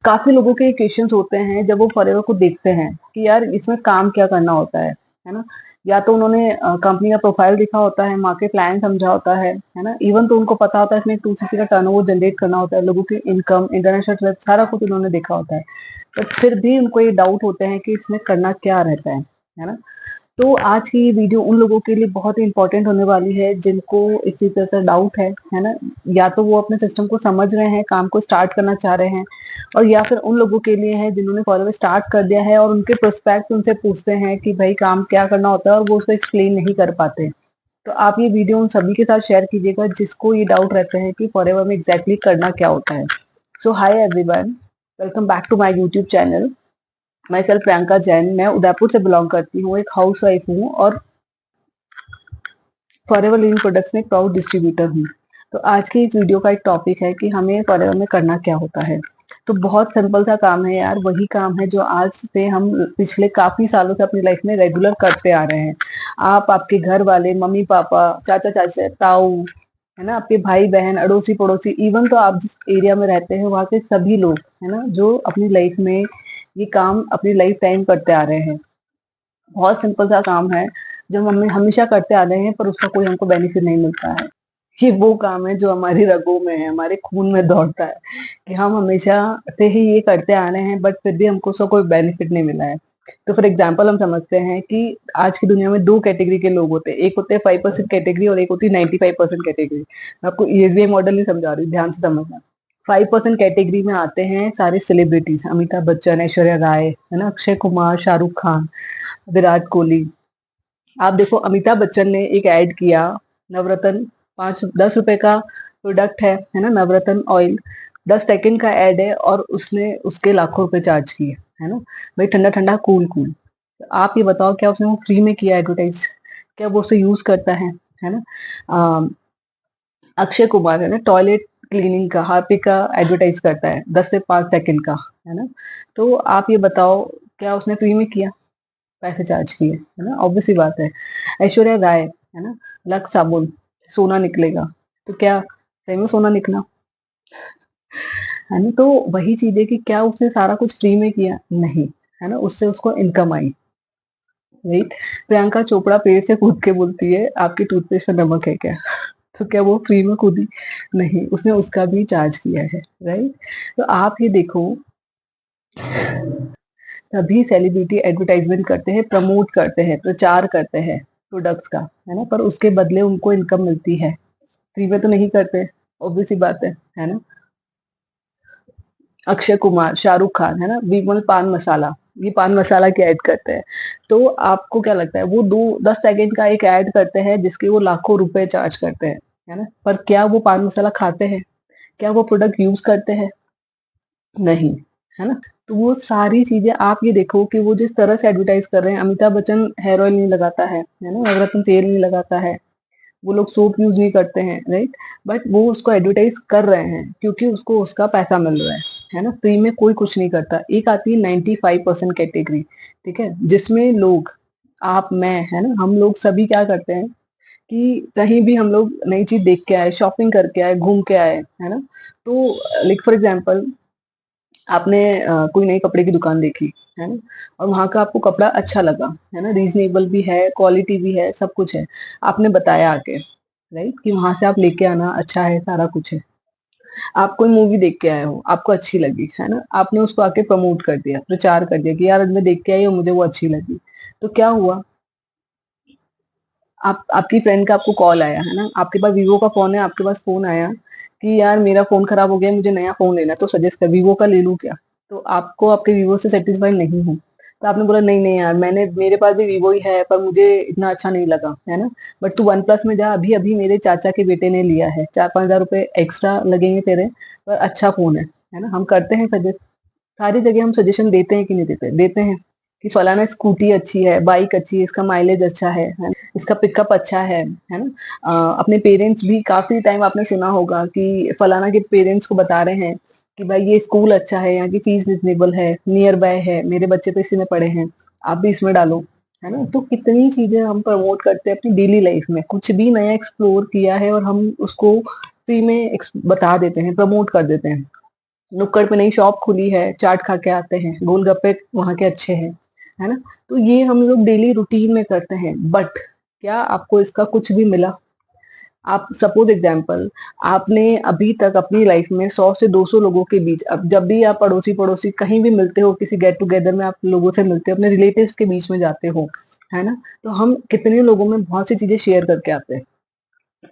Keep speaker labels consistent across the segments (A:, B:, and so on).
A: काफी लोगों के क्वेश्चंस होते हैं जब वो फॉरएवर को देखते हैं कि यार इसमें काम क्या करना होता है ना। या तो उन्होंने कंपनी का प्रोफाइल देखा होता है, मार्केट प्लान समझा होता है ना। इवन तो उनको पता होता है इसमें 2cc का टर्नओवर जनरेट करना होता है, लोगों की इनकम, इंटरनेशनल ट्रिप, सारा कुछ उन्होंने देखा होता है। बट फिर भी उनको ये डाउट होते हैं कि इसमें करना क्या रहता है ना। तो आज की ये वीडियो उन लोगों के लिए बहुत ही इंपॉर्टेंट होने वाली है जिनको इसी तरह का डाउट है ना। या तो वो अपने सिस्टम को समझ रहे हैं, काम को स्टार्ट करना चाह रहे हैं, और या फिर उन लोगों के लिए है जिन्होंने फॉरएवर स्टार्ट कर दिया है और उनके प्रोस्पेक्ट उनसे पूछते हैं कि भाई काम क्या करना होता है और वो उसको एक्सप्लेन नहीं कर पाते। तो आप ये वीडियो उन सभी के साथ शेयर कीजिएगा जिसको ये डाउट रहता है कि फॉरएवर में एग्जैक्टली करना क्या होता है। So hi everyone, welcome back to my YouTube channel. मैं सेल्फ प्रियंका जैन, मैं उदयपुर से बिलोंग करती हूँ, एक हाउस वाइफ हूँ और फॉरएवर लिविंग प्रोडक्ट्स में एक प्राउड डिस्ट्रीब्यूटर हूँ। तो आज की इस वीडियो का एक टॉपिक है कि हमें फॉरएवर में करना क्या होता है। तो बहुत सिंपल सा काम है यार, वही काम है जो आज से हम पिछले काफी सालों से अपनी लाइफ में रेगुलर करते आ रहे हैं। आप, आपके घर वाले, मम्मी पापा, चाचा चाचा, ताऊ, है ना, आपके भाई बहन, अड़ोसी पड़ोसी, इवन तो आप जिस एरिया में रहते हैं वहाँ के सभी लोग, है ना, जो अपनी लाइफ में ये काम अपनी लाइफ टाइम करते आ रहे हैं। बहुत सिंपल सा काम है जो हम हमेशा करते आ रहे हैं, पर उसका कोई हमको बेनिफिट नहीं मिलता है। ये वो काम है जो हमारी रगों में है, हमारे खून में दौड़ता है, कि हम हमेशा से ही ये करते आ रहे हैं, बट फिर भी हमको उसका कोई बेनिफिट नहीं मिला है। तो फॉर एग्जाम्पल हम समझते हैं कि आज की दुनिया में दो कैटेगरी के लोग होते हैं, एक होते हैं 5% कैटेगरी और एक होती है 95% कैटेगरी। मैं आपको ईएसबीआई मॉडल नहीं समझा रही, ध्यान से समझना। 5% कैटेगरी में आते हैं सारे सेलिब्रिटीज, अमिताभ बच्चन, ऐश्वर्या राय, है ना, अक्षय कुमार, शाहरुख खान, विराट कोहली। आप देखो, अमिताभ बच्चन ने एक ऐड किया, नवरत्न, 5-10 रुपए का प्रोडक्ट है ना, नवरत्न ऑयल। 10 सेकंड का ऐड है और उसने उसके लाखों रुपए चार्ज किए, है ना। भाई ठंडा ठंडा कूल कूल। आप ये बताओ, क्या उसने वो फ्री में किया एडवर्टाइज? क्या वो उसे यूज करता है ना। अक्षय कुमार है ना, टॉयलेट क्लीनिंग का, हार्पिक का एडवर्टाइज करता है, 10 से 5 सेकंड का, है ना। तो आप ये बताओ, क्या उसने फ्री में किया? पैसे चार्ज किए, है ना, ऑब्वियस सी बात है। ऐश्वर्या राय, है ना, लक्स साबुन, सोना निकलेगा। तो क्या सही में सोना निकला? है ना। तो वही चीज है कि क्या उसने सारा कुछ फ्री में किया? नहीं, है ना, उससे उसको इनकम आई। राइट। प्रियंका चोपड़ा पेड़ से कूद के बोलती है आपकी टूथपेस्ट में नमक है क्या? तो क्या वो फ्री में कूदी? नहीं, उसने उसका भी चार्ज किया है। राइट। तो आप ये देखो, सभी सेलिब्रिटी एडवर्टाइजमेंट करते हैं, प्रमोट करते हैं, प्रचार करते हैं प्रोडक्ट्स का, है ना, पर उसके बदले उनको इनकम मिलती है। फ्री में तो नहीं करते, ऑब्वियस सी बात है ना। अक्षय कुमार, शाहरुख खान, है ना, विमल पान मसाला, ये पान मसाला की ऐड करते हैं। तो आपको क्या लगता है, वो 2-10 सेकंड का एक ऐड करते हैं जिसके वो लाखों रुपए चार्ज करते हैं, है ना, पर क्या वो पान मसाला खाते हैं? क्या वो प्रोडक्ट यूज करते हैं? नहीं, है ना। तो वो सारी चीजें आप ये देखो कि वो जिस तरह से एडवर्टाइज कर रहे हैं, अमिताभ बच्चन हेयर ऑयल नहीं लगाता है ना, नवरत्न तेल नहीं लगाता है, वो लोग सोप यूज नहीं करते हैं, राइट। बट वो उसको एडवर्टाइज कर रहे हैं क्योंकि उसको उसका पैसा मिल रहा है ना। फ्री में कोई कुछ नहीं करता। एक आती है 95% कैटेगरी, ठीक है, जिसमें लोग, आप, मैं, है ना, हम लोग सभी क्या करते हैं कि कहीं भी हम लोग नई चीज देख के आए, शॉपिंग करके आए, घूम के आए, है ना। तो लाइक फॉर एग्जाम्पल, आपने कोई नई कपड़े की दुकान देखी, है ना, और वहां का आपको कपड़ा अच्छा लगा, है ना, रीजनेबल भी है, क्वालिटी भी है, सब कुछ है। आपने बताया आके, राइट, कि वहां से आप लेके आना, अच्छा है, सारा कुछ है। आप कोई मूवी देख के आए हो, आपको अच्छी लगी, है ना, आपने उसको आके प्रमोट कर दिया, प्रचार कर दिया कि यार आज मैं देख के आई हूँ, मुझे वो अच्छी लगी। तो क्या हुआ? आप, आपकी फ्रेंड का आपको कॉल आया, है ना, आपके पास वीवो का फोन है, आपके पास फोन आया कि यार मेरा फोन खराब हो गया, मुझे नया फोन लेना है, तो सजेस्ट कर, वीवो का ले लूं क्या? तो आपको आपके वीवो से सेटिस्फाई नहीं हो, तो आपने बोला नहीं नहीं यार, मैंने, मेरे पास भी वीवो ही है पर मुझे इतना अच्छा नहीं लगा, है ना। बट तू वन प्लस में जा, अभी अभी मेरे चाचा के बेटे ने लिया है, 4-5 हजार रुपए एक्स्ट्रा लगेंगे तेरे, पर अच्छा फोन है ना। हम करते हैं सजेस्ट, सारी जगह हम सजेशन देते हैं कि नहीं देते? देते हैं कि फलाना स्कूटी अच्छी है, बाइक अच्छी है, इसका माइलेज अच्छा है, इसका पिकअप अच्छा है ना। अपने पेरेंट्स भी, काफी टाइम आपने सुना होगा कि फलाना के पेरेंट्स को बता रहे हैं कि भाई ये स्कूल अच्छा है, यहाँ की फीस रिजनेबल है, नियर बाय है, मेरे बच्चे तो इसी में पढ़े हैं, आप भी इसमें डालो, है ना। तो कितनी चीजें हम प्रमोट करते हैं अपनी डेली लाइफ में, कुछ भी नया एक्सप्लोर किया है और हम उसको फ्री में बता देते हैं, प्रमोट कर देते हैं। नुक्कड़ पे नई शॉप खुली है, चाट खा के आते हैं, गोलगप्पे वहाँ के अच्छे हैं, है ना? तो ये हम लोग डेली रूटीन में करते हैं, बट क्या आपको इसका कुछ भी मिला? आप सपोज एग्जाम्पल, आपने अभी तक अपनी लाइफ में 100 से 200 लोगों के बीच, अब जब भी आप पड़ोसी पड़ोसी कहीं भी मिलते हो, किसी गेट टुगेदर में आप लोगों से मिलते हो, अपने रिलेटिव्स के बीच में जाते हो, है ना? तो हम कितने लोगों में बहुत सी चीजें शेयर करके आते हैं,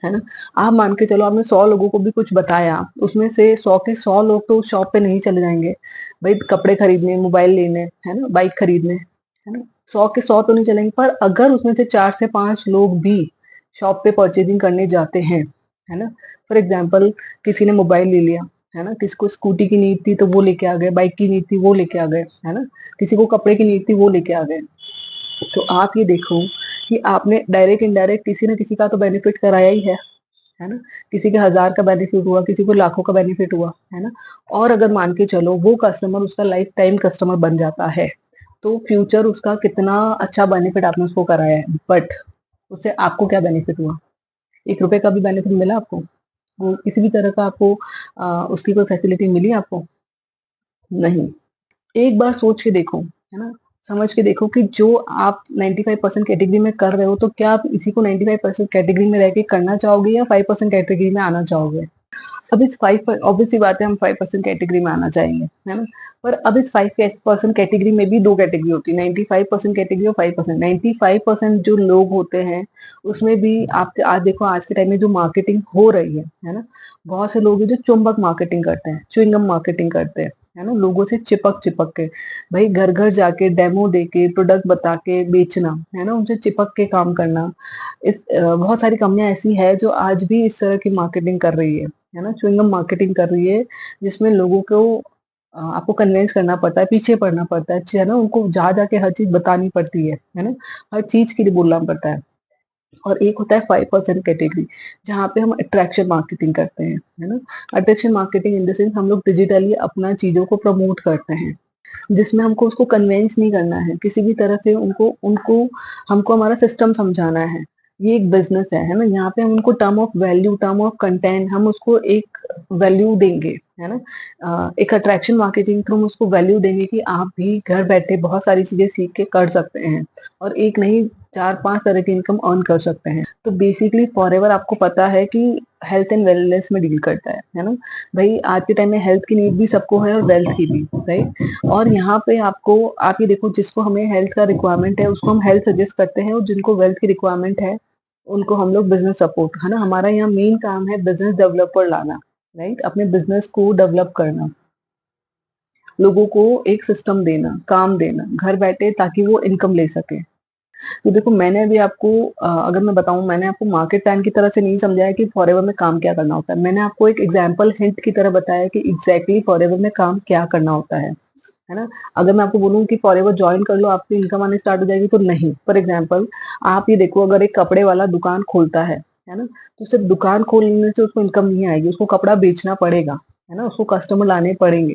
A: है ना? आप मान के चलो आपने 100 लोगों को भी कुछ बताया, उसमें से 100 के 100 लोग तो उस शॉप पे नहीं चले जाएंगे भाई, कपड़े खरीदने, मोबाइल लेने, है ना, बाइक खरीदने, है ना? 100 के 100 तो नहीं चलेंगे, पर अगर उसमें से 4 से 5 लोग भी शॉप पे परचेजिंग करने जाते हैं, है ना? फॉर एग्जाम्पल, किसी ने मोबाइल ले लिया, है ना, किसी को स्कूटी की नीड थी तो वो लेके आ गए, बाइक की नीड थी वो लेके आ गए, है ना, किसी को कपड़े की नीड थी वो लेके आ गए। तो आप ये देखो कि आपने डायरेक्ट इनडायरेक्ट किसी न किसी का तो बेनिफिट कराया ही है ना? किसी के 1000 का बेनिफिट हुआ, किसी को लाखों का बेनिफिट हुआ, है ना? और अगर मान के चलो वो कस्टमर उसका लाइफ टाइम कस्टमर बन जाता है, तो फ्यूचर उसका कितना अच्छा बेनिफिट आपने उसको कराया है, बट उससे आपको क्या बेनिफिट हुआ? 1 रुपए का भी बेनिफिट मिला आपको? वो किसी भी तरह का आपको उसकी कोई फैसिलिटी मिली आपको? नहीं। एक बार सोच के देखो, है ना? समझ के देखो कि जो आप 95% कैटेगरी में कर रहे हो, तो क्या आप इसी को 95% कैटेगरी में रह के करना चाहोगे या 5% कैटेगरी में आना चाहोगे? अब इस 5 पर ऑब्वियस सी बात है, हम 5% कैटेगरी में आना चाहेंगे, है ना? पर अब इस 5% कैटेगरी में भी 2 कैटेगरी होती है, 95% कैटेगरी और 5%। 95% जो लोग होते हैं, उसमें भी आपके आज देखो आज के टाइम में जो मार्केटिंग हो रही है ना? बहुत से लोग हैं जो चुंबक मार्केटिंग करते हैं, च्युइंगम मार्केटिंग करते हैं, है ना? लोगों से चिपक-चिपक के, भई घर-घर जाके डेमो देके, प्रोडक्ट बता के बेचना, है ना? उनसे चिपक के काम करना। बहुत सारी कंपनियाँ ऐसी हैं जो आज भी इस तरह की मार्केटिंग कर रही है ना? च्युइंगम मार्केटिंग कर रही है, जिसमें लोगों को आपको कन्विंस करना पड़ता है, पीछे पड़ना पड़ता है ना? उनको जा-जा के हर चीज़ बतानी पड़ती है ना? हर चीज़ के लिए बोलना पड़ता है। और एक होता है 5% कैटेगरी, जहाँ पे हम अट्रैक्शन मार्केटिंग करते हैं, है ना? Attraction marketing in the sense हम लोग डिजिटली अपना चीज़ों को प्रमोट करते हैं, जिसमें हमको उसको कन्विंस नहीं करना है, किसी भी तरह से उनको उनको हमको हमारा सिस्टम समझाना है। ये एक बिज़नेस है ना? यहाँ पे हम उनको term of value, term of content हम उसको एक वैल्यू देंगे, है ना? एक अट्रैक्शन मार्केटिंग थ्रू हम उसको वैल्यू देंगे कि आप भी घर बैठे बहुत सारी चीज़ें सीख के कर सकते हैं और एक नहीं 4-5 तरह की इनकम अर्न कर सकते हैं। तो बेसिकली फॉरएवर आपको पता है कि हेल्थ एंड वेलनेस में डील करता है ना? भई आज के टाइम में हेल्थ की नीड भी सबको है और वेल्थ की भी, राइट? और यहाँ पे आपको आप ये देखो जिसको हमें हेल्थ का रिक्वायरमेंट है उसको हम हेल्थ सजेस्ट करते हैं और जिनको वेल्थ की रिक्वायरमेंट है उनको हम लोग बिजनेस सपोर्ट, है ना? हमारा यहाँ मेन काम है बिजनेस डेवलपर लाना, राइट? अपने बिजनेस को डेवलप करना, लोगों को एक सिस्टम देना, काम देना घर बैठे ताकि वो इनकम ले सके। तो देखो मैंने अभी आपको अगर मैं बताऊँ, मैंने आपको मार्केट प्लान की तरह से नहीं समझाया कि फॉरएवर में काम क्या करना होता है। मैंने आपको एक एग्जांपल हिंट की तरह बताया कि एग्ज़ैक्टली फॉरएवर में काम क्या करना होता है ना? अगर मैं आपको बोलूँ कि फॉरएवर जॉइन कर लो, आपकी इनकम आनी स्टार्ट हो जाएगी, तो नहीं। फॉर एग्जांपल, आप ये देखो अगर एक कपड़े वाला दुकान खोलता है ना? तो सिर्फ दुकान खोलने से उसको इनकम नहीं आएगी, उसको कपड़ा बेचना पड़ेगा, है ना? उसको कस्टमर लाने पड़ेंगे,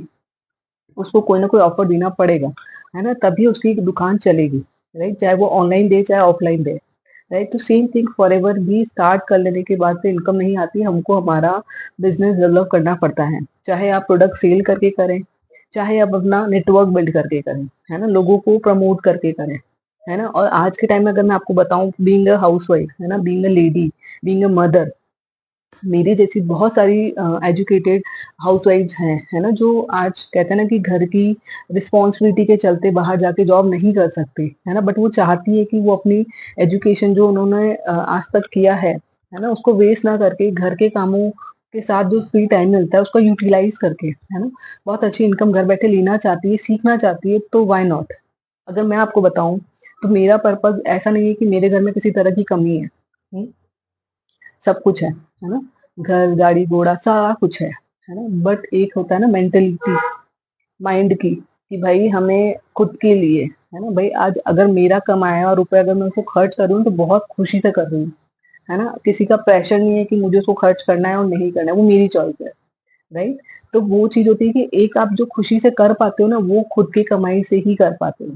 A: उसको कोई ना कोई ऑफर देना पड़ेगा, है ना? तभी उसकी दुकान चलेगी, राइट? चाहे वो ऑनलाइन दे, चाहे ऑफलाइन दे, राइट? तो सेम थिंग फॉरएवर भी स्टार्ट कर लेने के बाद से इनकम नहीं आती, हमको हमारा बिज़नेस डेवलप करना पड़ता है। चाहे आप प्रोडक्ट सेल करके करें, चाहे आप अपना नेटवर्क बिल्ड करके करें, है ना? लोगों को प्रमोट करके करें, है ना? और आज के टाइम में अगर मैं आपको बताऊँ बीइंग अ हाउसवाइफ, है ना? Being a lady, being a mother, मेरी जैसी बहुत सारी एजुकेटेड हाउसवाइफ्स हैं, है ना? जो आज कहते हैं ना कि घर की रिस्पॉन्सिबिलिटी के चलते बाहर जाके जॉब नहीं कर सकती, है ना? बट वो चाहती है कि वो अपनी एजुकेशन जो उन्होंने आज तक किया है ना? उसको वेस्ट ना करके घर के कामों के साथ जो फ्री टाइम मिलता है उसको यूटिलाइज़ करके, है ना? बहुत अच्छी इनकम घर बैठे लेना चाहती है, सीखना चाहती है, तो व्हाई नॉट? अगर मैं आपको बताऊँ, तो मेरा पर्पज़ ऐसा नहीं है कि मेरे घर में किसी तरह की कमी है। सब कुछ है ना? घर, गाड़ी, घोड़ा सारा कुछ है ना? बट एक होता है ना मेंटालिटी माइंड की, कि भाई हमें खुद के लिए, है ना? भाई आज अगर मेरा कमाया हुआ रुपए अगर मैं उसको खर्च कर रही हूँ तो बहुत खुशी से कर रही हूँ, है ना? किसी का प्रेशर नहीं है कि मुझे उसको खर्च करना है और नहीं करना है, वो मेरी चॉइस है, राइट? तो वो चीज़ होती है कि एक आप जो खुशी से कर पाते हो ना, वो खुद की कमाई से ही कर पाते हो,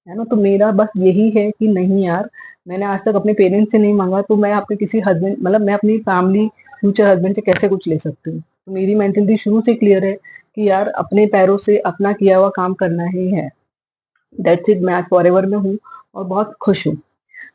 A: है ना? तो मेरा बस यही है कि नहीं यार, मैंने आज तक अपने पेरेंट्स से नहीं माँगा, तो मैं अपने किसी हस्बैंड मतलब मैं अपनी फैमिली फ्यूचर हस्बैंड से कैसे कुछ ले सकती हूँ? तो मेरी मेंटालिटी शुरू से क्लियर है कि यार अपने पैरों से अपना किया हुआ काम करना ही है। दैट्स इट, मैं आज फॉरएवर में हूँ और बहुत खुश हूँ।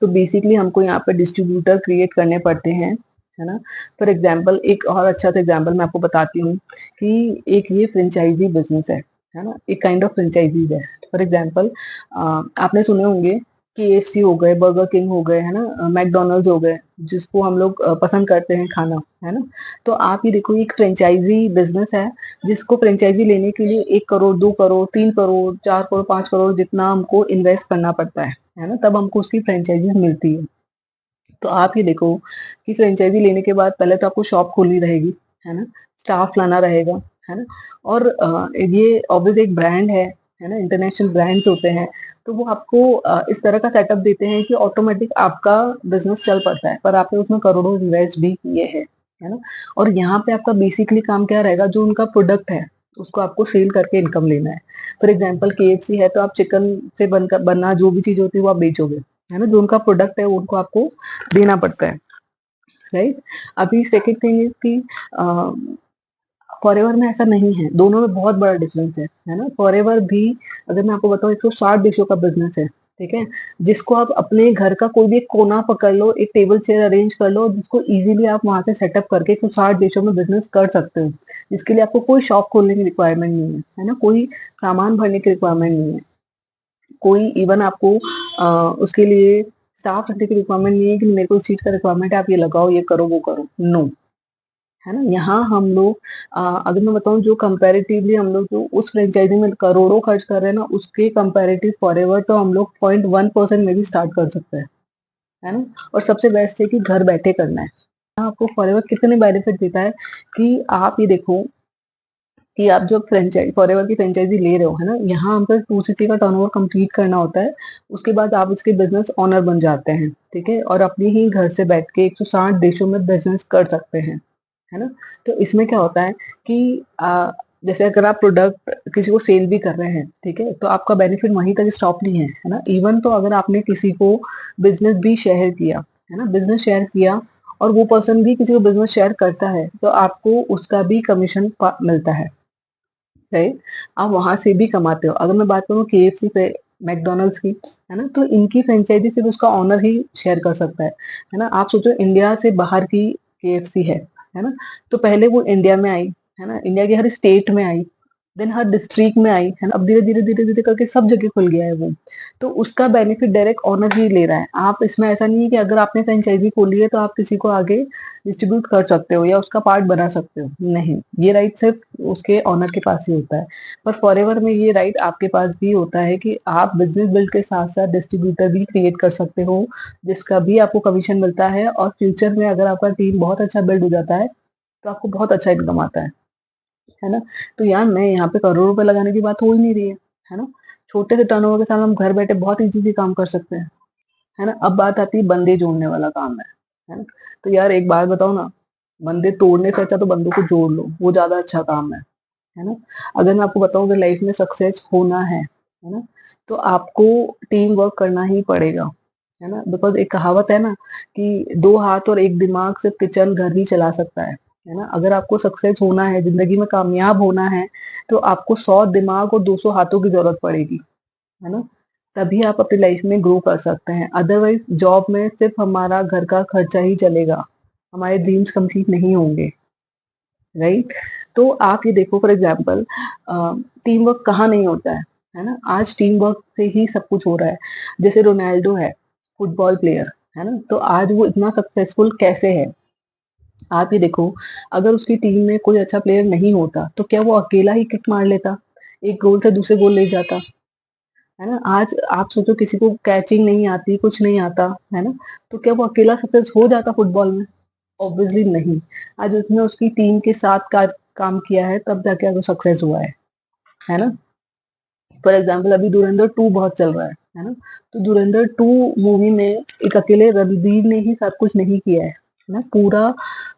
A: तो बेसिकली हमको यहाँ पे डिस्ट्रीब्यूटर क्रिएट करने पड़ते हैं, है ना? फॉर एग्जांपल एक और अच्छा सा एग्जांपल मैं आपको बताती हूँ कि एक ये फ्रेंचाइजी बिजनेस है ना? एक काइंड ऑफ फ्रेंचाइजीज है। फॉर एग्जांपल आपने सुने होंगे केएफसी हो गए, बर्गर किंग हो गए, है ना? मैकडॉनल्ड्स हो गए, जिसको हम लोग पसंद करते हैं खाना, है ना? तो आप ये देखो एक फ्रेंचाइजी बिजनेस है जिसको फ्रेंचाइजी लेने के लिए 1 करोड़, 2 करोड़, 3 करोड़, 4 करोड़, 5 करोड़ जितना हमको इन्वेस्ट करना पड़ता है ना? तब हमको उसकी फ्रेंचाइजीज मिलती है। तो आप ये देखो कि फ्रेंचाइजी लेने के बाद पहले तो आपको शॉप खोलनी रहेगी, है ना? स्टाफ लाना रहेगा, है ना? और ये ऑब्वियस एक ब्रांड है ना? इंटरनेशनल ब्रांड्स होते हैं, तो वो आपको इस तरह का सेटअप देते हैं कि ऑटोमेटिक आपका बिज़नेस चल पड़ता है, पर आपने उसमें करोड़ों इन्वेस्ट भी किए हैं, है ना? और यहाँ पे आपका बेसिकली काम क्या रहेगा, जो उनका प्रोडक्ट है, उसको आपको सेल करके इनकम लेना है। फॉर एग्जांपल केएफसी है, तो आप चिकन से बनकर बना जो भी चीज़ होती है वो आप बेचोगे, है ना? जो उनका प्रोडक्ट है वो उनको आपको देना पड़ता है, राइट? अभी सेकंड थिंग इज कि फॉरएवर में ऐसा नहीं है, दोनों में बहुत बड़ा डिफरेंस है ना? फॉरएवर भी अगर मैं आपको बताऊं 160 देशों का बिजनेस है, ठीक है? जिसको आप अपने घर का कोई भी एक कोना पकड़ लो, एक टेबल चेयर अरेंज कर लो, जिसको इजीली आप वहां से सेटअप करके 160 देशों में बिजनेस कर सकते हो, जिसके लिए आपको कोई शॉप खोलने की रिक्वायरमेंट नहीं है ना? कोई सामान भरने की रिक्वायरमेंट नहीं है, कोई इवन आपको उसके लिए स्टाफ रखने की रिक्वायरमेंट नहीं है कि मेरे को इस चीज का रिक्वायरमेंट है, आप ये लगाओ, ये करो, वो करो, नो, है ना? यहाँ हम लोग अगर मैं बताऊं जो कंपैरेटिवली हम लोग जो उस फ्रेंचाइजी में करोड़ों खर्च कर रहे हैं ना, उसके कंपैरेटिव फॉरएवर तो हम लोग 0.1% में भी स्टार्ट कर सकते हैं, है ना? और सबसे बेस्ट है कि घर बैठे करना है। आपको फॉरएवर कितने बेनिफिट देता है कि आप ये देखो कि आप जब फ्रेंचाइज फॉरएवर की फ्रेंचाइजी ले रहे हो, है ना? यहाँ हमको 2cc का टर्नओवर कंप्लीट करना होता है, उसके बाद आप उसके बिजनेस ओनर बन जाते हैं, ठीक है? और अपने ही घर से बैठ के 160 देशों में बिजनेस कर सकते हैं, है ना? तो इसमें क्या होता है कि जैसे अगर आप प्रोडक्ट किसी को सेल भी कर रहे हैं, ठीक है? तो आपका बेनिफिट वहीं तक स्टॉप नहीं है ना? इवन तो अगर आपने किसी को बिजनेस भी शेयर किया, है ना? बिजनेस शेयर किया और वो पर्सन भी किसी को बिजनेस शेयर करता है, तो आपको उसका भी कमीशन मिलता है, राइट? आप वहां से भी कमाते हो। अगर मैं बात करूँ केएफसी पे, मैकडॉनल्ड्स की, है ना? तो इनकी फ्रेंचाइजी सिर्फ उसका ओनर ही शेयर कर सकता है ना? आप सोचो इंडिया से बाहर की केएफसी है ना? तो पहले वो इंडिया में आई, है ना? इंडिया के हर स्टेट में आई, देन हर डिस्ट्रिक्ट में आई, है ना? अब धीरे-धीरे करके सब जगह खुल गया है वो। तो उसका बेनिफिट डायरेक्ट ओनर ही ले रहा है। आप इसमें ऐसा नहीं है कि अगर आपने फ्रेंचाइज़ी खोली है तो आप किसी को आगे डिस्ट्रीब्यूट कर सकते हो या उसका पार्ट बना सकते हो। नहीं, ये राइट सिर्फ़ उसके ओनर के पास ही होता है। पर फॉरएवर में ये राइट आपके पास भी होता है कि आप बिज़नेस बिल्ड के साथ-साथ डिस्ट्रीब्यूटर भी क्रिएट कर सकते हो, जिसका भी आपको कमीशन मिलता है और फ्यूचर में अगर आपका टीम बहुत अच्छा बिल्ड हो जाता है, तो आपको बहुत अच्छा इनकम आता है ना? तो यार मैं यहाँ पे करोड़ों रुपए लगाने की बात हो ही नहीं रही है ना? छोटे से टर्नओवर के साथ हम घर बैठे बहुत इज़ीली काम कर सकते हैं, है ना? अब बात आती है बंदे जोड़ने वाला काम है ना? तो यार एक बात बताओ ना, बंदे तोड़ने से अच्छा तो बंदों को जोड़ लो, वो ज़्यादा अच्छा काम है ना? अगर मैं आपको बताऊँ अगर लाइफ में सक्सेस होना है ना? तो आपको टीम वर्क करना ही पड़ेगा, है ना? बिकॉज़ एक कहावत है ना कि 2 हाथ और 1 दिमाग से किचन घर ही चला सकता है ना? अगर आपको सक्सेस होना है, ज़िंदगी में कामयाब होना है, तो आपको 100 दिमाग और 200 हाथों की ज़रूरत पड़ेगी, है ना? तभी आप अपनी लाइफ में ग्रो कर सकते हैं। अदरवाइज़ जॉब में सिर्फ़ हमारा घर का खर्चा ही चलेगा, हमारे ड्रीम्स कंप्लीट नहीं होंगे। राइट? तो आप ये देखो फॉर एग्जांपल टीम वर्क कहाँ नहीं होता है ना? आज टीम वर्क से ही सब कुछ हो रहा है। जैसे रोनाल्डो है, फुटबॉल प्लेयर, है ना? तो आज वो इतना सक्सेसफुल कैसे है? आप ये देखो, अगर उसकी टीम में कोई अच्छा प्लेयर नहीं होता, तो क्या वो अकेला ही किक मार लेता? एक गोल से दूसरे गोल ले जाता, है ना? आज आप सोचो किसी को कैचिंग नहीं आती, कुछ नहीं आता, है ना? तो क्या वो अकेला सक्सेस हो जाता फुटबॉल में? ऑब्वियसली नहीं। आज उसने उसकी टीम के साथ काम किया है तब जाके आज वो सक्सेस हुआ है ना? फॉर एग्जांपल अभी धुरंधर 2 बहुत चल रहा है ना? तो धुरंधर 2 मूवी में एक अकेले रणवीर ने ही सब कुछ नहीं किया है ना? पूरा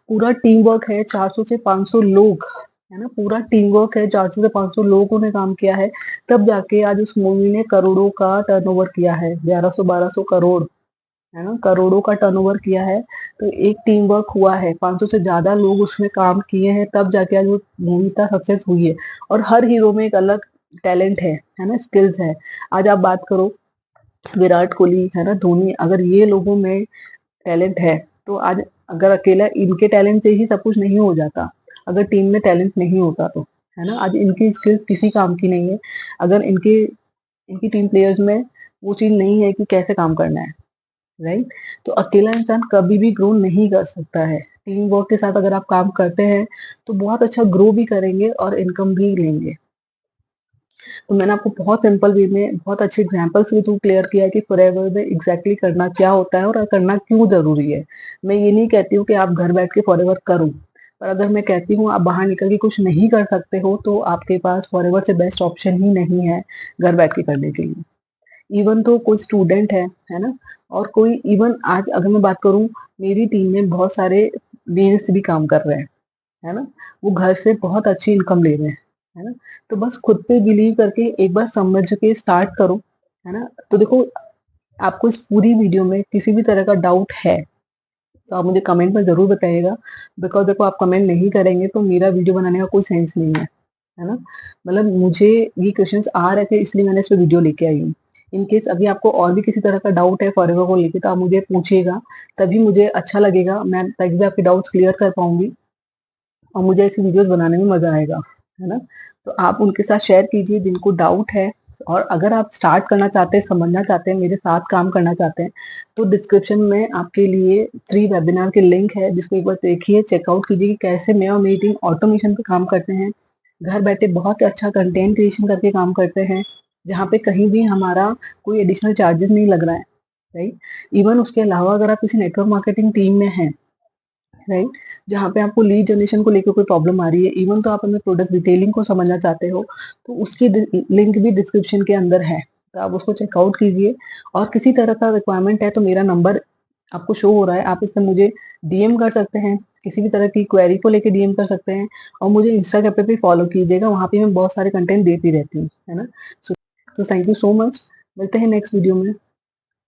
A: पूरा टीम वर्क है 400 से 500 लोग, है ना? पूरा टीम वर्क है 400 से 500 लोगों ने काम किया है, तब जाके आज उस मूवी ने करोड़ों का टर्नओवर किया है, 1100-1200 करोड़। है ना, करोड़ों का टर्नओवर किया है। तो एक टीम वर्क हुआ है, 500 से ज्यादा लोग उसमें काम किए हैं, तब जाके आज वो मूवी इतना सक्सेस हुई है। और हर हीरो में एक अलग टैलेंट है ना, स्किल्स है। आज आप बात करो विराट कोहली, है ना, धोनी, अगर ये लोगों में टैलेंट है तो आज, अगर अकेला इनके टैलेंट से ही सब कुछ नहीं हो जाता, अगर टीम में टैलेंट नहीं होता तो, है ना, आज इनकी स्किल्स किसी काम की नहीं है। अगर इनके इनकी टीम प्लेयर्स में वो चीज नहीं है कि कैसे काम करना है, राइट। तो अकेला इंसान कभी भी ग्रो नहीं कर सकता है। टीम वर्क के साथ अगर आप काम करते हैं तो बहुत अच्छा ग्रो भी करेंगे और इनकम भी लेंगे। तो मैंने आपको बहुत सिंपल वे में बहुत अच्छे एग्जांपल्स के थ्रू क्लियर किया है कि फॉरएवर में एग्जैक्टली करना क्या होता है और करना क्यों जरूरी है। मैं ये नहीं कहती हूँ कि आप घर बैठ के फॉरएवर करो, पर अगर मैं कहती हूँ आप बाहर निकल के कुछ नहीं कर सकते हो तो आपके पास फॉरएवर से बेस्ट ऑप्शन ही नहीं है घर बैठ के करने के लिए। इवन तो कोई स्टूडेंट है ना, और कोई इवन आज अगर मैं बात करूँ, मेरी टीम में बहुत सारे मेल्स भी काम कर रहे हैं, है ना, वो घर से बहुत अच्छी इनकम ले रहे हैं, है ना। तो बस खुद पे बिलीव करके एक बार समझ के स्टार्ट करो, है ना। तो देखो, आपको इस पूरी वीडियो में किसी भी तरह का डाउट है तो आप मुझे कमेंट में जरूर बताइएगा। बिकॉज देखो, आप कमेंट नहीं करेंगे तो मेरा वीडियो बनाने का कोई सेंस नहीं है ना। मतलब मुझे ये क्वेश्चंस आ रहे थे इसलिए मैंने इस पे वीडियो लेके आई हूँ। इन केस अभी आपको और भी किसी तरह का डाउट है फॉरएवर को लेके तो आप मुझे पूछिएगा, तभी मुझे अच्छा लगेगा, मैं तभी भी आपके डाउट्स क्लियर कर पाऊंगी और मुझे ऐसी वीडियोस बनाने में मजा आएगा, है ना। तो आप उनके साथ शेयर कीजिए जिनको डाउट है। और अगर आप स्टार्ट करना चाहते हैं, समझना चाहते हैं, मेरे साथ काम करना चाहते हैं, तो डिस्क्रिप्शन में आपके लिए फ्री वेबिनार के लिंक है, जिसको एक बार देखिए, चेकआउट कीजिए कि कैसे मैं और मेरी टीम ऑटोमेशन पे काम करते हैं, घर बैठे बहुत अच्छा कंटेंट क्रिएशन करके काम करते हैं, जहाँ पे कहीं भी हमारा कोई एडिशनल चार्जेस नहीं लग रहा है, राइट। इवन उसके अलावा अगर आप किसी नेटवर्क मार्केटिंग टीम में हैं, राइट, जहाँ पे आपको लीड जनरेशन को लेकर कोई प्रॉब्लम आ रही है, इवन तो आप अपने प्रोडक्ट डिटेलिंग को समझना चाहते हो, तो उसकी लिंक भी डिस्क्रिप्शन के अंदर है, तो आप उसको चेकआउट कीजिए। और किसी तरह का रिक्वायरमेंट है तो मेरा नंबर आपको शो हो रहा है, आप इस पर मुझे डीएम कर सकते हैं, किसी भी तरह की क्वेरी को लेकर डीएम कर सकते हैं। और मुझे इंस्टाग्राम पे भी फॉलो कीजिएगा, वहाँ पे मैं बहुत सारे कंटेंट देती रहती हूँ, है ना। तो थैंक यू सो मच, मिलते हैं नेक्स्ट वीडियो में।